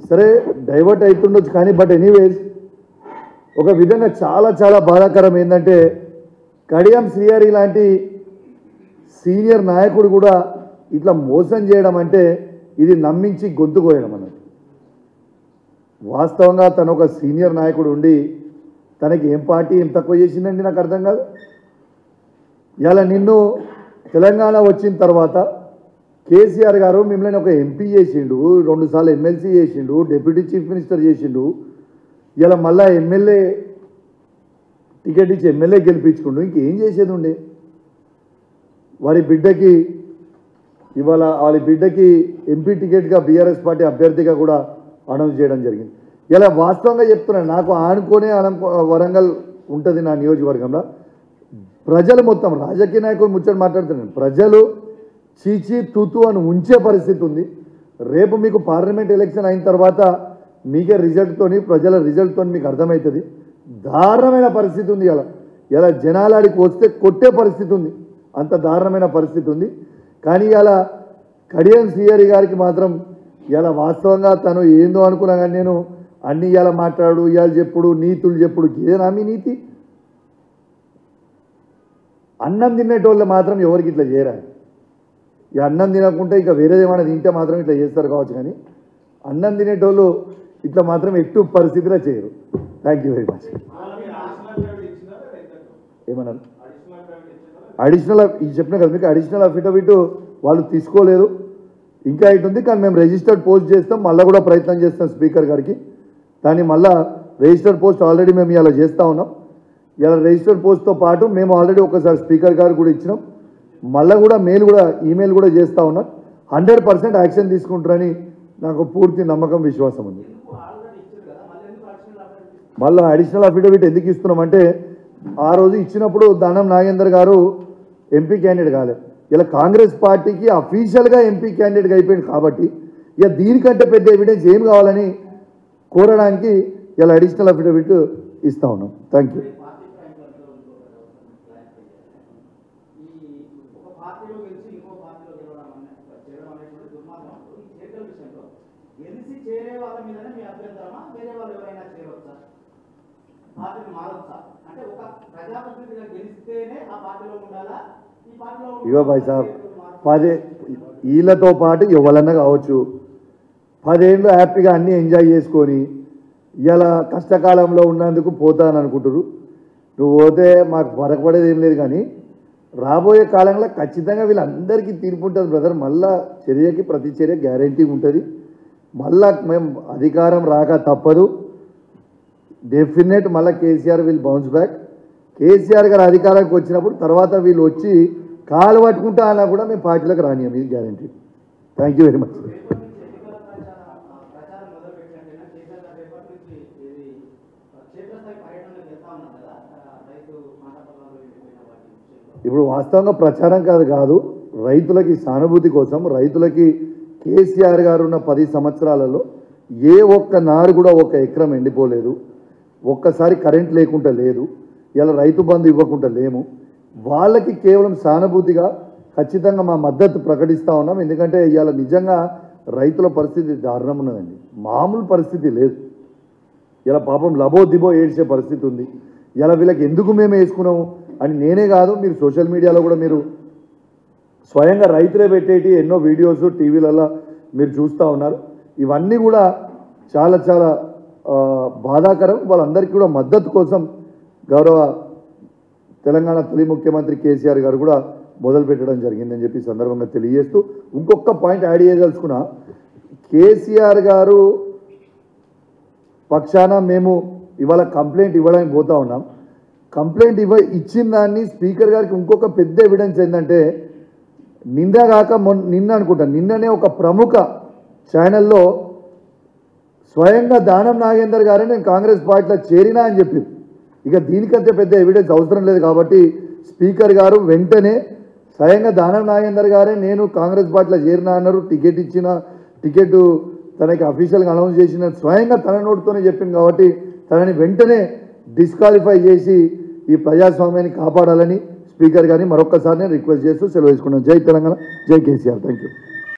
సరే డైవర్ట్ అవుతుండొచ్చు కానీ but anyways ఒక విధంగా చాలా చాలా బాధాకరం ఏంటంటే కడియం శ్రీహరి లాంటి సీనియర్ నాయకుడు కూడా ఇట్లా మోసం చేయడం అంటే ఇది నమ్మించి గొంతు కోయడం అన్నది. వాస్తవంగా తను ఒక సీనియర్ నాయకుడు ఉండి తనకి ఏం పార్టీ ఏం తక్కువ చేసిందండి నాకు అర్థం కాదు. ఇలా నిన్ను తెలంగాణ వచ్చిన తర్వాత కేసీఆర్ గారు మిమ్మల్ని ఒక ఎంపీ చేసిండు, 2 సార్లు ఎమ్మెల్సీ చేసిండు, డిప్యూటీ చీఫ్ మినిస్టర్ చేసిండు, ఇలా మళ్ళా ఎమ్మెల్యే టికెట్ ఇచ్చి ఎమ్మెల్యే గెలిపించుకుండు. ఇంకేం చేసేది ఉండే? వారి బిడ్డకి ఇవాళ వాళ్ళ బిడ్డకి ఎంపీ టికెట్గా బీఆర్ఎస్ పార్టీ అభ్యర్థిగా కూడా అనౌన్స్ చేయడం జరిగింది. ఇలా వాస్తవంగా చెప్తున్నాను, నాకు ఆనుకోనే వరంగల్ ఉంటుంది నా నియోజకవర్గంలో. ప్రజలు మొత్తం రాజకీయ నాయకులు ముచ్చట మాట్లాడుతున్నాను, ప్రజలు చీచీ తూతూ అని ఉంచే పరిస్థితి ఉంది. రేపు మీకు పార్లమెంట్ ఎలక్షన్ అయిన తర్వాత మీకే రిజల్ట్తోని ప్రజల రిజల్ట్తో మీకు అర్థమవుతుంది. దారుణమైన పరిస్థితి ఉంది. ఇలా జనాలాడికి వస్తే కొట్టే పరిస్థితి ఉంది, అంత దారుణమైన పరిస్థితి ఉంది. కానీ ఇలా కడియం శ్రీహరి గారికి మాత్రం ఇలా వాస్తవంగా తను ఏందో అనుకున్నా కానీ నేను అన్ని ఇలా మాట్లాడు ఇవాళ చెప్పుడు నీతులు చెప్పుడు ఇదేనా మీ నీతి? అన్నం తినేటోళ్ళు మాత్రం ఎవరికి ఇట్లా చేయరాదు. ఇక అన్నం తినకుంటే ఇక వేరేదేమైనా తింటే మాత్రం ఇట్లా చేస్తారు కావచ్చు, కానీ అన్నం తినేటోళ్ళు ఇట్లా మాత్రం ఎక్కువ పరిస్థితిలో చేయరు. Thank you very much. ఏమన్నారు? అడిషనల్ చెప్పిన కదా మీకు, అడిషనల్ అఫిడవిట్ వాళ్ళు తీసుకోలేదు, ఇంకా ఇటు ఉంది. కానీ మేము రిజిస్టర్డ్ పోస్ట్ చేస్తాం, మళ్ళీ కూడా ప్రయత్నం చేస్తాం స్పీకర్ గారికి. కానీ మళ్ళీ రిజిస్టర్డ్ పోస్ట్ ఆల్రెడీ మేము ఇలా చేస్తూ ఉన్నాం. ఇలా రిజిస్టర్డ్ పోస్ట్తో పాటు మేము ఆల్రెడీ ఒకసారి స్పీకర్ గారు కూడా ఇచ్చినాం, మళ్ళీ కూడా ఈమెయిల్ కూడా చేస్తూ ఉన్నాం. 100% యాక్షన్ తీసుకుంటారని నాకు పూర్తి నమ్మకం విశ్వాసం ఉంది. మళ్ళీ అడిషనల్ అఫిడవిట్ ఎందుకు ఇస్తున్నామంటే ఆ రోజు ఇచ్చినప్పుడు దానం నాగేందర్ గారు ఎంపీ క్యాండిడేట్ కాలేదు. ఇలా కాంగ్రెస్ పార్టీకి అఫీషియల్గా ఎంపీ క్యాండిడేట్గా అయిపోయింది కాబట్టి ఇక దీనికంటే పెద్ద ఎవిడెన్స్ ఏం కావాలని కోరడానికి ఇలా అడిషనల్ అఫిడవిట్ ఇస్తూ ఉన్నాం. Thank you. ఇగో భాయ్ సాబ్, 10 వీళ్ళతో పాటు ఎవరన్నా కావచ్చు 10 ఏళ్ళు హ్యాపీగా అన్నీ ఎంజాయ్ చేసుకొని ఇలా కష్టకాలంలో ఉన్నందుకు పోతాను అనుకుంటారు. నువ్వు పోతే మాకు వరకపడేది ఏం లేదు, కానీ రాబోయే కాలంలో ఖచ్చితంగా వీళ్ళందరికీ తీర్పు ఉంటుంది బ్రదర్. మళ్ళా చర్యకి ప్రతి చర్య గ్యారంటీ ఉంటుంది. మళ్ళా మేము అధికారం రాక తప్పదు, డెఫినెట్ మళ్ళీ KCR will bounce back. KCR గారు అధికారానికి వచ్చినప్పుడు తర్వాత వీళ్ళు వచ్చి కాలు పట్టుకుంటా అన్నా కూడా మేము పార్టీలకు రానియం, ఇది guarantee. Thank you very much. ఇప్పుడు వాస్తవంగా ప్రచారం కాదు, రైతులకి సానుభూతి కోసం, రైతులకి కేసీఆర్ గారు ఉన్న 10 సంవత్సరాలలో ఏ ఒక్క నాడు కూడా ఒక ఎకరం ఎండిపోలేదు, ఒక్కసారి కరెంట్ లేకుండా లేదు, ఇలా రైతు బంధు ఇవ్వకుండా లేము. వాళ్ళకి కేవలం సానుభూతిగా ఖచ్చితంగా మా మద్దతు ప్రకటిస్తూ ఉన్నాం. ఎందుకంటే ఇవాళ నిజంగా రైతుల పరిస్థితి దారుణం ఉన్నదండి, మామూలు పరిస్థితి లేదు. ఇలా పాపం లబో దిబో ఏడ్చే పరిస్థితి ఉంది. ఇలా వీళ్ళకి ఎందుకు మేము వేసుకున్నాము అని నేనే కాదు, మీరు సోషల్ మీడియాలో కూడా మీరు స్వయంగా రైతులే పెట్టేటి ఎన్నో వీడియోస్ టీవీలలో మీరు చూస్తూ ఉన్నారు. ఇవన్నీ కూడా చాలా చాలా బాధాకరం. వాళ్ళందరికీ కూడా మద్దతు కోసం గౌరవ తెలంగాణ తొలి ముఖ్యమంత్రి కేసీఆర్ గారు కూడా మొదలు పెట్టడం జరిగిందని చెప్పి సందర్భంగా తెలియజేస్తూ ఇంకొక పాయింట్ యాడ్ చేయదలుచుకున్నా. కేసీఆర్ గారు పక్షాన మేము ఇవాళ కంప్లైంట్ ఇవ్వడానికి పోతా ఉన్నాం. కంప్లైంట్ ఇచ్చిన దాన్ని స్పీకర్ గారికి ఇంకొక పెద్ద ఎవిడెన్స్ ఏంటంటే నిన్న అనుకుంటా నిన్ననే ఒక ప్రముఖ ఛానల్లో స్వయంగా దానం నాగేందర్ గారే నేను కాంగ్రెస్ పార్టీలో చేరినా అని చెప్పి, ఇక దీనికంటే పెద్ద ఎవిడెన్స్ అవసరం లేదు. కాబట్టి స్పీకర్ గారు వెంటనే స్వయంగా దానం నాగేందర్ గారే నేను కాంగ్రెస్ పార్టీలో చేరినా అన్నారు, టికెట్ తనకి అఫీషియల్గా అనౌన్స్ చేసిన స్వయంగా తన నోటితోనే చెప్పింది. కాబట్టి తనని వెంటనే డిస్క్వాలిఫై చేసి ఈ ప్రజాస్వామ్యాన్ని కాపాడాలని స్పీకర్ గారిని మరొక్కసారి నేను రిక్వెస్ట్ చేస్తూ సెలవు తీసుకున్నాను. జై తెలంగాణ, జై కేసీఆర్. Thank you.